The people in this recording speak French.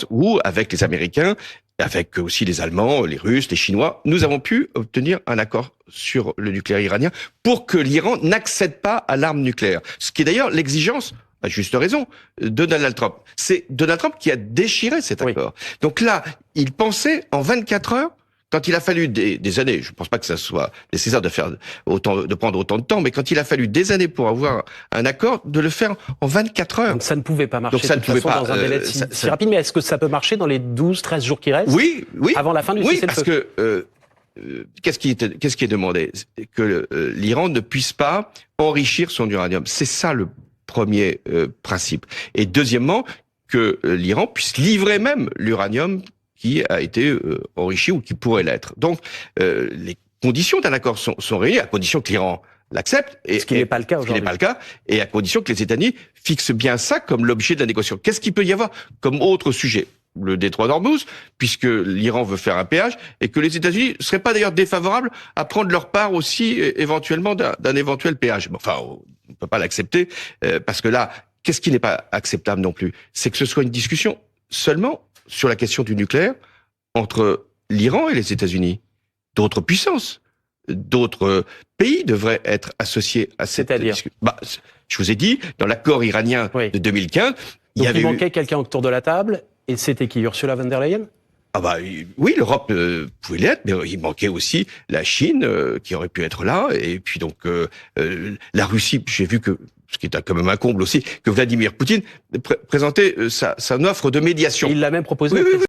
où, avec les Américains, avec aussi les Allemands, les Russes, les Chinois, nous avons pu obtenir un accord sur le nucléaire iranien pour que l'Iran n'accède pas à l'arme nucléaire. Ce qui est d'ailleurs l'exigence, à juste raison, de Donald Trump. C'est Donald Trump qui a déchiré cet accord. Oui. Donc là, il pensait en 24 heures, quand il a fallu des années, je ne pense pas que ça soit nécessaire de prendre autant de temps, mais quand il a fallu des années pour avoir un accord, de le faire en 24 heures. Donc ça ne pouvait pas marcher dans un délai si rapide, mais est-ce que ça peut marcher dans les 12-13 jours qui restent? Oui, avant la fin du cessez-le-feu? Parce que qu'est-ce qui est demandé? Que l'Iran ne puisse pas enrichir son uranium. C'est ça le premier principe. Et deuxièmement, que l'Iran puisse livrer même l'uranium qui a été enrichi ou qui pourrait l'être. Donc, les conditions d'un accord sont réunies, à condition que l'Iran l'accepte. Ce qui n'est pas le cas aujourd'hui. Ce qui n'est pas le cas, et à condition que les États-Unis fixent bien ça comme l'objet de la négociation. Qu'est-ce qu'il peut y avoir comme autre sujet? Le détroit d'Ormuz, puisque l'Iran veut faire un péage, et que les États-Unis ne seraient pas d'ailleurs défavorables à prendre leur part aussi, éventuellement, d'un éventuel péage. Enfin, on ne peut pas l'accepter, parce que là, qu'est-ce qui n'est pas acceptable non plus? C'est que ce soit une discussion seulement sur la question du nucléaire entre l'Iran et les États-Unis. D'autres puissances, d'autres pays devraient être associés à cette discussion. Je vous ai dit, dans l'accord iranien de 2015, il manquait quelqu'un autour de la table, et c'était qui? Ursula von der Leyen? Oui, l'Europe pouvait l'être, mais il manquait aussi la Chine qui aurait pu être là, et puis donc la Russie. J'ai vu que, ce qui est quand même un comble aussi, que Vladimir Poutine présentait son offre de médiation. Et il l'a même proposé. Oui.